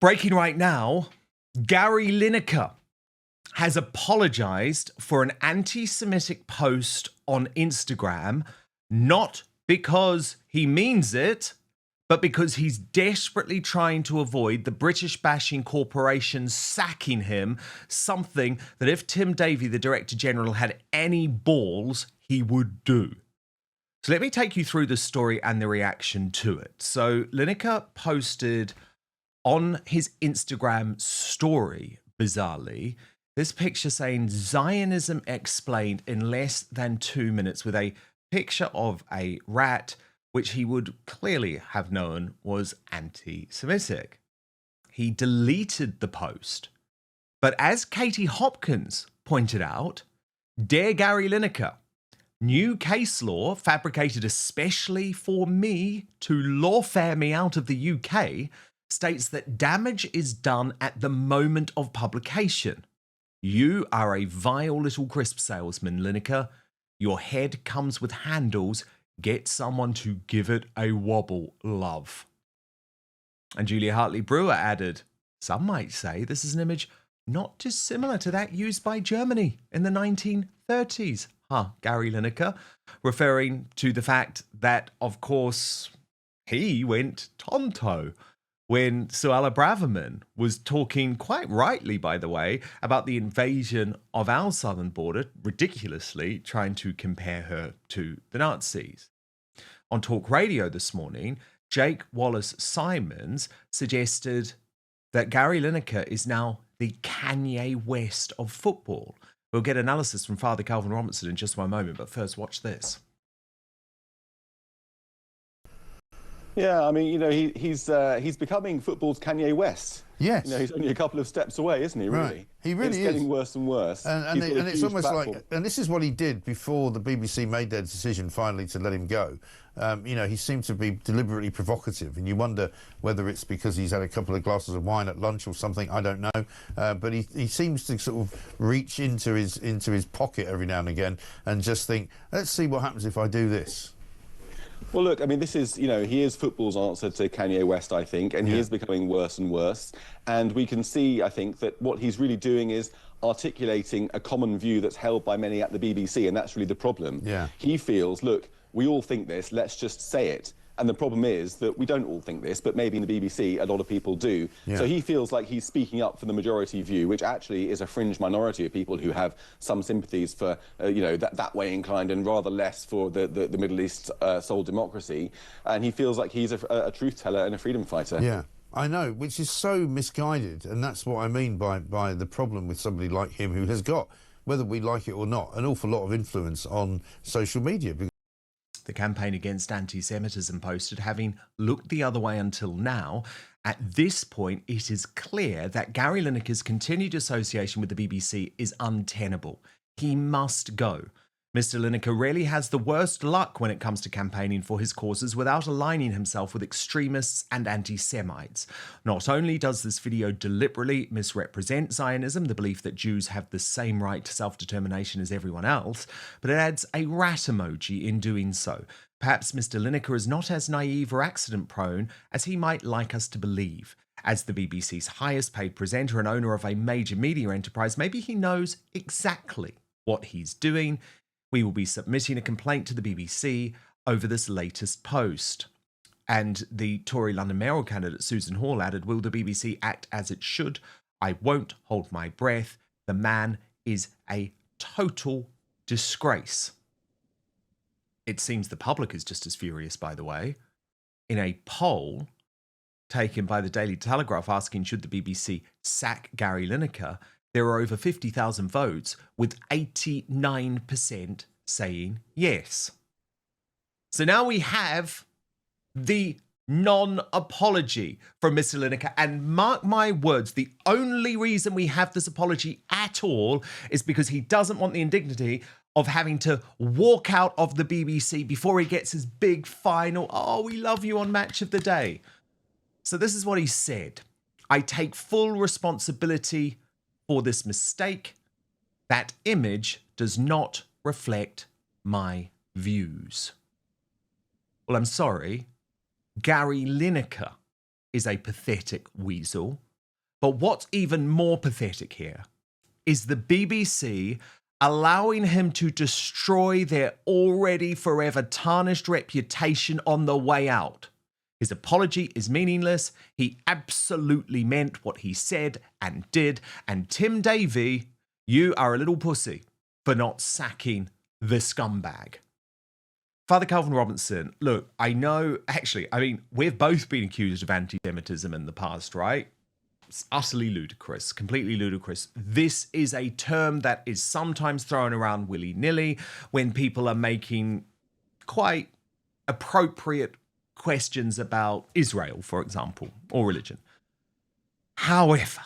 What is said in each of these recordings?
Breaking right now, Gary Lineker has apologized for an anti-Semitic post on Instagram, not because he means it, but because he's desperately trying to avoid the British bashing corporation sacking him, something that if Tim Davie, the Director General, had any balls, he would do. So let me take you through the story and the reaction to it. So Lineker posted on his Instagram story, bizarrely, this picture saying Zionism explained in less than 2 minutes, with a picture of a rat, which he would clearly have known was anti-Semitic. He deleted the post. But as Katie Hopkins pointed out, dear Gary Lineker, new case law fabricated especially for me to lawfare me out of the UK states that damage is done at the moment of publication. You are a vile little crisp salesman, Lineker. Your head comes with handles. Get someone to give it a wobble, love. And Julia Hartley Brewer added, some might say this is an image not dissimilar to that used by Germany in the 1930s. Gary Lineker, referring to the fact that, of course, he went tonto when Suella Braverman was talking, quite rightly, by the way, about the invasion of our southern border, ridiculously trying to compare her to the Nazis. On Talk Radio this morning, Jake Wallace-Simons suggested that Gary Lineker is now the Kanye West of football. We'll get analysis from Father Calvin Robinson in just one moment, but first, watch this. Yeah, I mean, you know, he's becoming football's Kanye West. Yes. You know, he's only a couple of steps away, isn't he, really? Right. He really is. It's getting worse and worse. And it's almost like, and this is what he did before the BBC made their decision finally to let him go. You know, he seemed to be deliberately provocative, and you wonder whether it's because he's had a couple of glasses of wine at lunch or something, I don't know. But he seems to sort of reach into his pocket every now and again and just think, let's see what happens if I do this. Well, look, I mean, this is, you know, he is football's answer to Kanye West, I think, and he is becoming worse and worse. And we can see, I think, that what he's really doing is articulating a common view that's held by many at the BBC, and that's really the problem. Yeah. He feels, look, we all think this, let's just say it. And the problem is that we don't all think this, but maybe in the BBC, a lot of people do. Yeah. So he feels like he's speaking up for the majority view, which actually is a fringe minority of people who have some sympathies for, you know, that way inclined, and rather less for the Middle East sole democracy. And he feels like he's a truth teller and a freedom fighter. Yeah, I know, which is so misguided. And that's what I mean by the problem with somebody like him, who has got, whether we like it or not, an awful lot of influence on social media. The campaign against anti-Semitism posted, having looked the other way until now, at this point it is clear that Gary Lineker's continued association with the BBC is untenable. He must go. Mr. Lineker really has the worst luck when it comes to campaigning for his causes without aligning himself with extremists and anti-Semites. Not only does this video deliberately misrepresent Zionism, the belief that Jews have the same right to self-determination as everyone else, but it adds a rat emoji in doing so. Perhaps Mr. Lineker is not as naive or accident-prone as he might like us to believe. As the BBC's highest-paid presenter and owner of a major media enterprise, maybe he knows exactly what he's doing. We will be submitting a complaint to the BBC over this latest post. And the Tory London mayoral candidate Susan Hall added, will the BBC act as it should? I won't hold my breath. The man is a total disgrace. It seems the public is just as furious, by the way. In a poll taken by the Daily Telegraph asking should the BBC sack Gary Lineker, there are over 50,000 votes, with 89% saying yes. So now we have the non-apology from Mr. Lineker. And mark my words, the only reason we have this apology at all is because he doesn't want the indignity of having to walk out of the BBC before he gets his big final, oh, we love you on Match of the Day. So this is what he said. I take full responsibility for this mistake. That image does not reflect my views. Well, I'm sorry. Gary Lineker is a pathetic weasel, But what's even more pathetic here is the BBC allowing him to destroy their already forever tarnished reputation on the way out. His apology is meaningless. He absolutely meant what he said and did. And Tim Davie, you are a little pussy for not sacking the scumbag. Father Calvin Robinson, look, I know, actually, I mean, we've both been accused of anti-Semitism in the past, right? It's utterly ludicrous, completely ludicrous. This is a term that is sometimes thrown around willy-nilly when people are making quite appropriate questions about Israel, for example, or religion. However,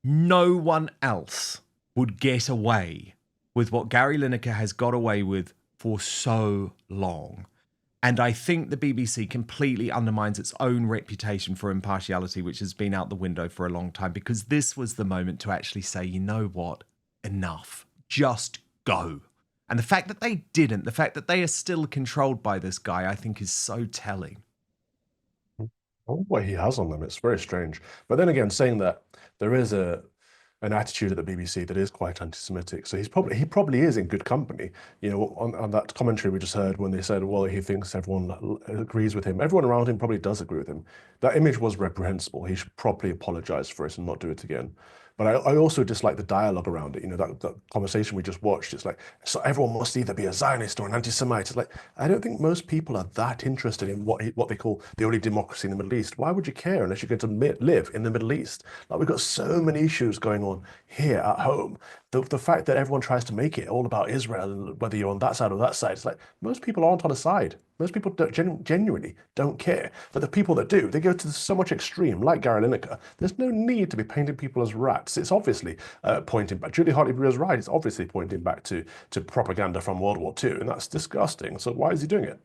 no one else would get away with what Gary Lineker has got away with for so long. And I think the BBC completely undermines its own reputation for impartiality, which has been out the window for a long time, because this was the moment to actually say, you know what, enough, just go. And the fact that they didn't, the fact that they are still controlled by this guy, I think is so telling. What he has on them, it's very strange. But then again, saying that there is an attitude at the BBC that is quite anti-Semitic, so he probably is in good company. You know, on that commentary we just heard when they said, well, he thinks everyone agrees with him. Everyone around him probably does agree with him. That image was reprehensible. He should probably apologize for it and not do it again. But I also dislike the dialogue around it. You know, that conversation we just watched, it's like, so everyone must either be a Zionist or an anti-Semite. It's like, I don't think most people are that interested in what they call the only democracy in the Middle East. Why would you care unless you're going to live in the Middle East? Like, we've got so many issues going on here at home. The fact that everyone tries to make it all about Israel, and whether you're on that side or that side, it's like, most people aren't on a side. Most people genuinely don't care. But the people that do, they go to so much extreme, like Gary Lineker. There's no need to be painting people as rats. It's obviously pointing back. Julie Hartley Brewer's right. It's obviously pointing back to propaganda from World War II, and that's disgusting. So why is he doing it?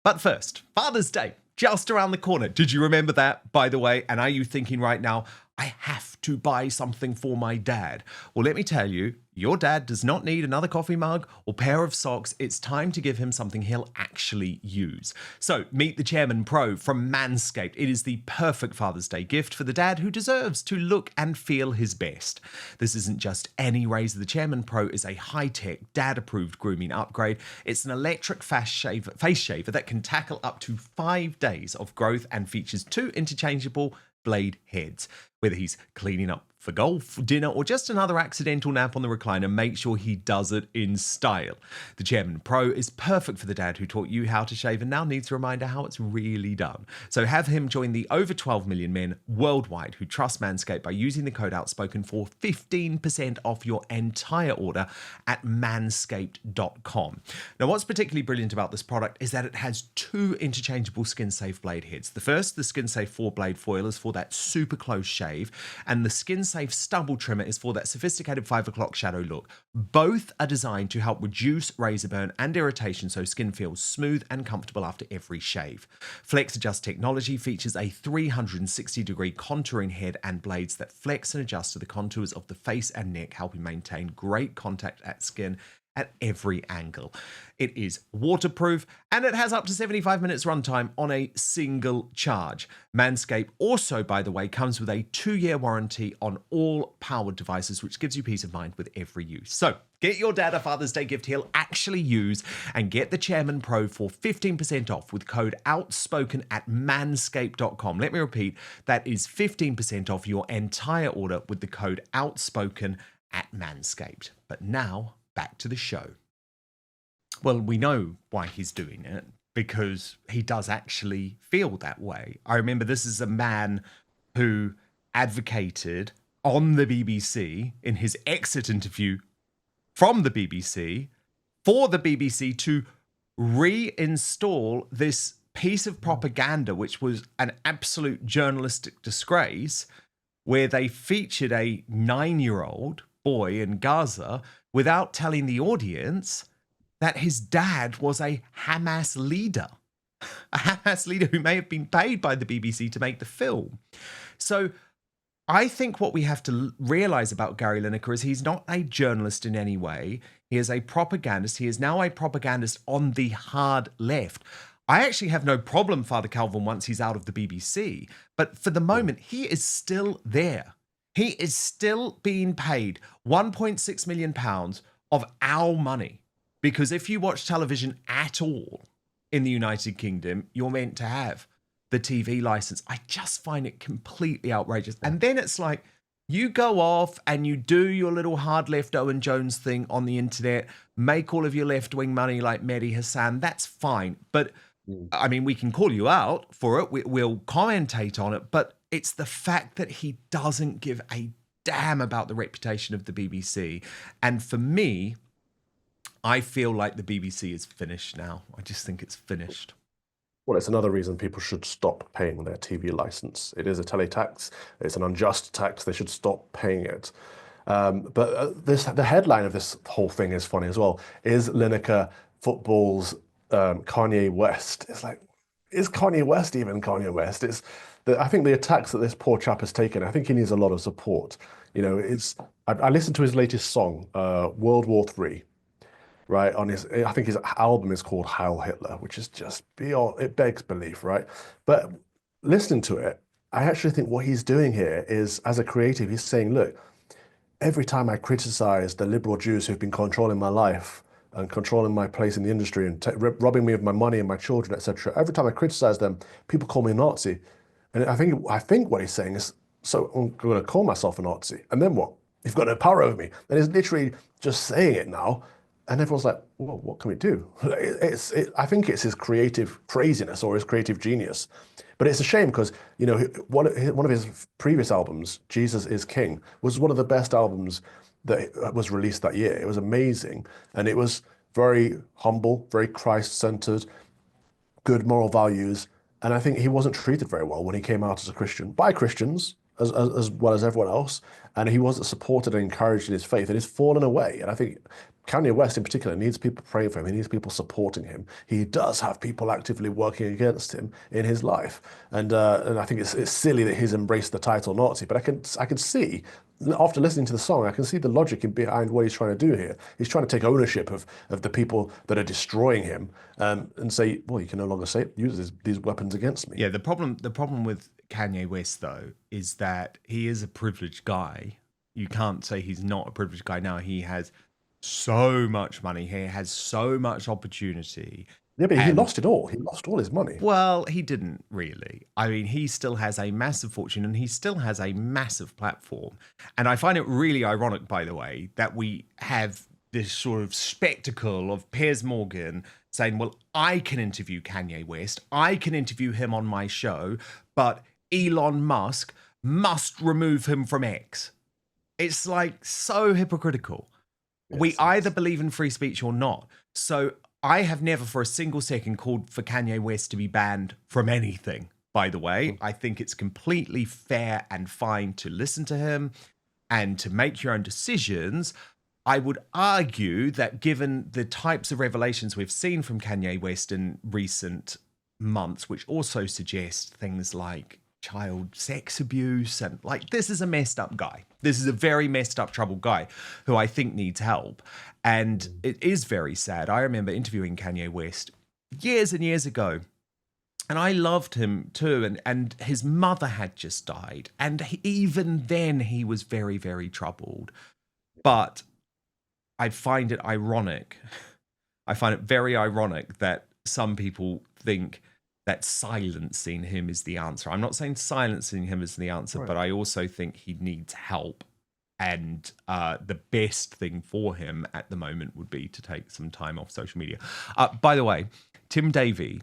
But first, Father's Day, just around the corner. Did you remember that, by the way? And are you thinking right now, I have to buy something for my dad? Well, let me tell you, your dad does not need another coffee mug or pair of socks. It's time to give him something he'll actually use. So meet the Chairman Pro from Manscaped. It is the perfect Father's Day gift for the dad who deserves to look and feel his best. This isn't just any razor. The Chairman Pro is a high-tech, dad-approved grooming upgrade. It's an electric face shaver that can tackle up to 5 days of growth and features 2 interchangeable blade heads. Whether he's cleaning up for golf, dinner, or just another accidental nap on the recliner, make sure he does it in style. The Chairman Pro is perfect for the dad who taught you how to shave and now needs a reminder how it's really done. So have him join the over 12 million men worldwide who trust Manscaped by using the code Outspoken for 15% off your entire order at manscaped.com. Now, what's particularly brilliant about this product is that it has 2 interchangeable skin-safe blade heads. The first, the skin-safe 4-blade foil, is for that super close shave, and the skin-safe stubble trimmer is for that sophisticated 5 o'clock shadow look. Both are designed to help reduce razor burn and irritation so skin feels smooth and comfortable after every shave. Flex Adjust technology features a 360-degree contouring head and blades that flex and adjust to the contours of the face and neck, helping maintain great contact at skin at every angle. It is waterproof and it has up to 75 minutes runtime on a single charge. Manscaped also, by the way, comes with a 2-year warranty on all powered devices, which gives you peace of mind with every use. So get your dad a Father's Day gift he'll actually use and get the Chairman Pro for 15% off with code Outspoken at manscaped.com. Let me repeat, that is 15% off your entire order with the code Outspoken at Manscaped. But now, back to the show. Well, we know why he's doing it, because he does actually feel that way. I remember this is a man who advocated on the BBC in his exit interview from the BBC for the BBC to reinstall this piece of propaganda, which was an absolute journalistic disgrace, where they featured a 9-year-old boy in Gaza without telling the audience that his dad was a Hamas leader. A Hamas leader who may have been paid by the BBC to make the film. So I think what we have to realize about Gary Lineker is he's not a journalist in any way. He is a propagandist. He is now a propagandist on the hard left. I actually have no problem, Father Calvin, once he's out of the BBC. But for the moment, he is still there. He is still being paid £1.6 million of our money. Because if you watch television at all in the United Kingdom, you're meant to have the TV license. I just find it completely outrageous. And then it's like, you go off and you do your little hard left Owen Jones thing on the internet, make all of your left-wing money like Mehdi Hassan. That's fine. But I mean, we can call you out for it. We'll commentate on it. But it's the fact that he doesn't give a damn about the reputation of the BBC. And for me, I feel like the BBC is finished now. I just think it's finished. Well, it's another reason people should stop paying their TV license. It is a teletax. It's an unjust tax. They should stop paying it. The headline of this whole thing is funny as well. Is Lineker football's Kanye West? It's like, is Kanye West even Kanye West? I think the attacks that this poor chap has taken, I think he needs a lot of support. You know, I listened to his latest song, World War III. Right, I think his album is called Heil Hitler, which is just it begs belief, right? But listening to it, I actually think what he's doing here is, as a creative, he's saying, look, every time I criticize the liberal Jews who've been controlling my life and controlling my place in the industry and robbing me of my money and my children, etc., every time I criticize them, people call me a Nazi. And I think what he's saying is, so I'm going to call myself a Nazi, and then what? You've got no power over me. And he's literally just saying it now. And everyone's like, well, what can we do? I think it's his creative craziness or his creative genius. But it's a shame because, you know, one of his previous albums, Jesus is King, was one of the best albums that was released that year. It was amazing. And it was very humble, very Christ-centered, good moral values. And I think he wasn't treated very well when he came out as a Christian, by Christians, as well as everyone else. And he wasn't supported and encouraged in his faith. And he's fallen away. And I think Kanye West in particular needs people praying for him. He needs people supporting him. He does have people actively working against him in his life. And I think it's silly that he's embraced the title Nazi. But I can see, after listening to the song, I can see the logic behind what he's trying to do here. He's trying to take ownership of the people that are destroying him and say, well, you can no longer use these weapons against me. Yeah, the problem with Kanye West, though, is that he is a privileged guy. You can't say he's not a privileged guy now. He has so much money. He has so much opportunity. Yeah, but he lost it all. He lost all his money. Well, he didn't really. I mean, he still has a massive fortune and he still has a massive platform. And I find it really ironic, by the way, that we have this sort of spectacle of Piers Morgan saying, well, I can interview Kanye West. I can interview him on my show, but Elon Musk must remove him from X. It's like so hypocritical. Yes, we either believe in free speech or not. So I have never for a single second called for Kanye West to be banned from anything, by the way. I think it's completely fair and fine to listen to him and to make your own decisions. I would argue that given the types of revelations we've seen from Kanye West in recent months, which also suggest things like child sex abuse and like, this is a messed up guy. This is a very messed up, troubled guy who I think needs help. And it is very sad. I remember interviewing Kanye West years and years ago, and I loved him too. And his mother had just died. And even then he was very, very troubled. But I find it ironic. I find it very ironic that some people think that silencing him is the answer. I'm not saying silencing him is the answer, right, but I also think he needs help. And the best thing for him at the moment would be to take some time off social media. By the way, Tim Davie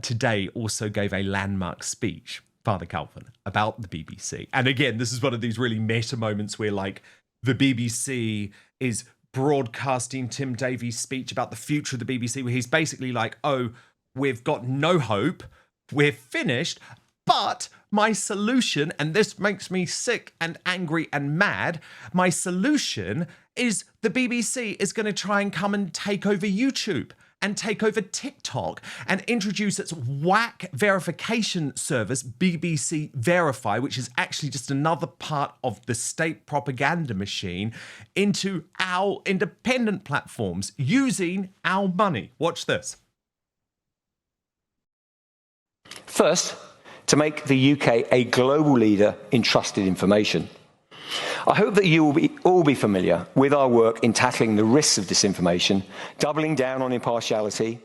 today also gave a landmark speech, Father Calvin, about the BBC. And again, this is one of these really meta moments where like the BBC is broadcasting Tim Davie's speech about the future of the BBC, where he's basically like, oh, we've got no hope, we're finished, but my solution, and this makes me sick and angry and mad, my solution is the BBC is going to try and come and take over YouTube and take over TikTok and introduce its whack verification service, BBC Verify, which is actually just another part of the state propaganda machine, into our independent platforms using our money. Watch this. First, to make the UK a global leader in trusted information. I hope that you will all be familiar with our work in tackling the risks of disinformation, doubling down on impartiality,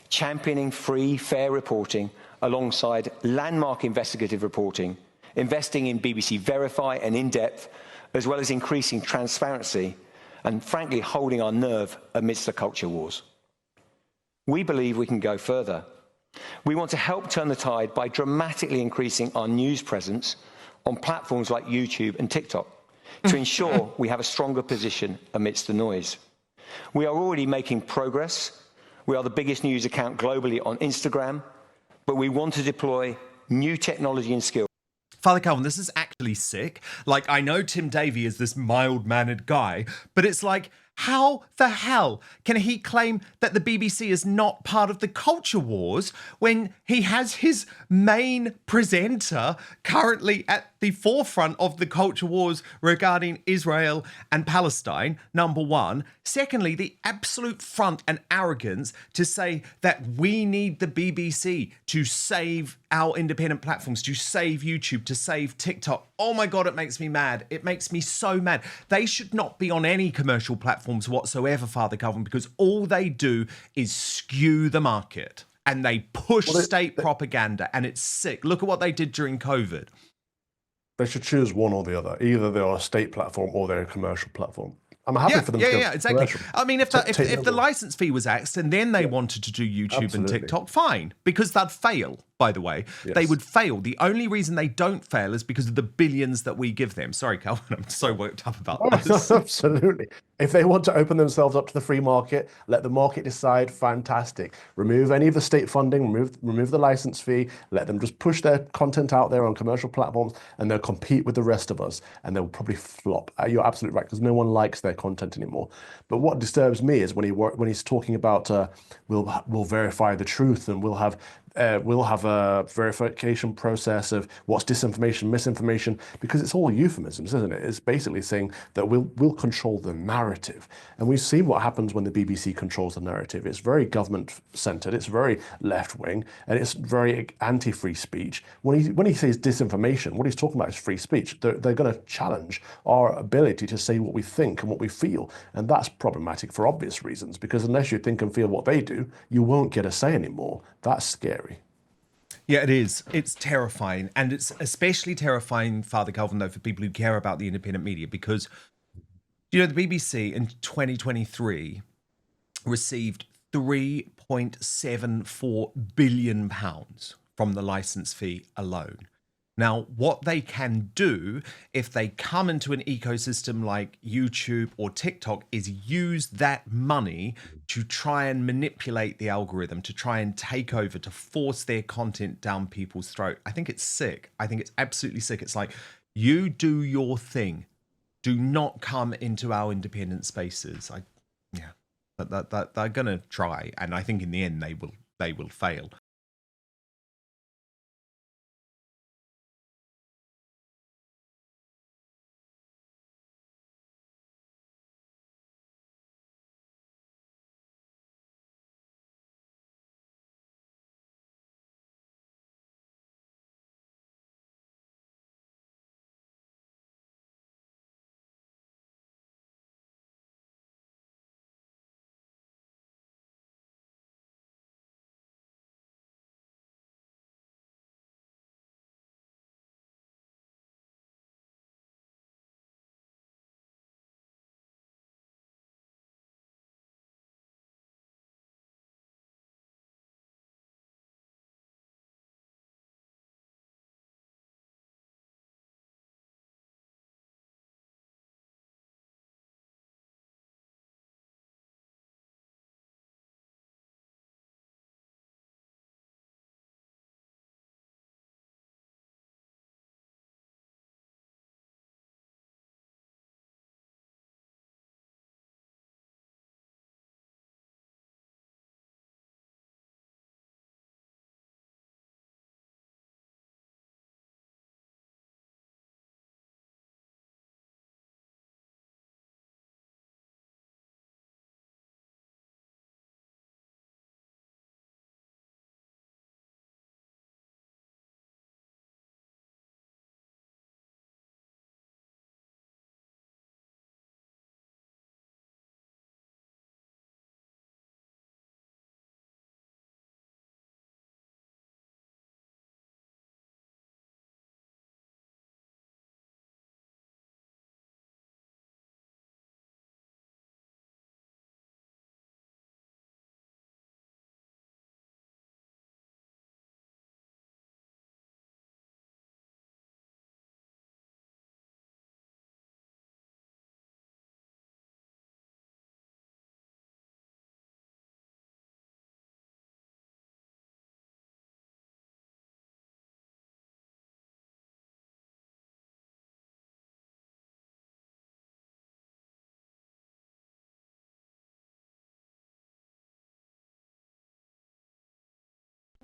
championing free, fair reporting alongside landmark investigative reporting, investing in BBC Verify and In-Depth, as well as increasing transparency and, frankly, holding our nerve amidst the culture wars. We believe we can go further. We want to help turn the tide by dramatically increasing our news presence on platforms like YouTube and TikTok to ensure we have a stronger position amidst the noise. We are already making progress. We are the biggest news account globally on Instagram, but we want to deploy new technology and skills. Father Calvin, this is actually sick. Like, I know Tim Davie is this mild-mannered guy, but it's like, how the hell can he claim that the BBC is not part of the culture wars when he has his main presenter currently at the forefront of the culture wars regarding Israel and Palestine, number one. Secondly, the absolute front and arrogance to say that we need the BBC to save our independent platforms, to save YouTube, to save TikTok. Oh my God, it makes me mad. It makes me so mad. They should not be on any commercial platforms whatsoever, Father Calvin, because all they do is skew the market and they push state propaganda, and it's sick. Look at what they did during COVID. They should choose one or the other. Either they're a state platform or they're a commercial platform. I'm happy for them to go exactly. commercial. I mean, if the license fee was axed and then they wanted to do YouTube and TikTok, fine, because they'd fail, by the way. Yes. They would fail. The only reason they don't fail is because of the billions that we give them. Sorry, Calvin, I'm so worked up about this. Absolutely. If they want to open themselves up to the free market, let the market decide, fantastic. Remove any of the state funding, remove the license fee, let them just push their content out there on commercial platforms, and they'll compete with the rest of us, and they'll probably flop. You're absolutely right, because no one likes their content anymore. But what disturbs me is when he's talking about we'll verify the truth, and we'll have a verification process of what's disinformation, misinformation, because it's all euphemisms, isn't it? It's basically saying that we'll control the narrative. And we see what happens when the BBC controls the narrative. It's very government-centered, it's very left-wing, and it's very anti-free speech. When he says disinformation, what he's talking about is free speech. They're going to challenge our ability to say what we think and what we feel. And that's problematic for obvious reasons, because unless you think and feel what they do, you won't get a say anymore. That's scary. Yeah, it is. It's terrifying. And it's especially terrifying, Father Calvin, though, for people who care about the independent media, because, you know, the BBC in 2023 received £3.74 billion from the license fee alone. Now, what they can do if they come into an ecosystem like YouTube or TikTok is use that money to try and manipulate the algorithm, to try and take over, to force their content down people's throat. I think it's sick. I think it's absolutely sick. It's like, you do your thing. Do not come into our independent spaces. But they're going to try. And I think in the end, they will fail.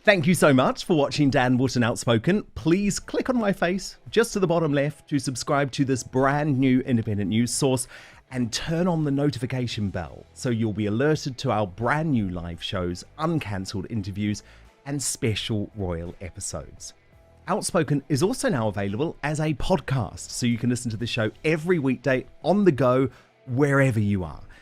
Thank you so much for watching Dan Wootton Outspoken. Please click on my face just to the bottom left to subscribe to this brand new independent news source and turn on the notification bell so you'll be alerted to our brand new live shows, uncancelled interviews, and special royal episodes. Outspoken is also now available as a podcast, so you can listen to the show every weekday on the go, wherever you are.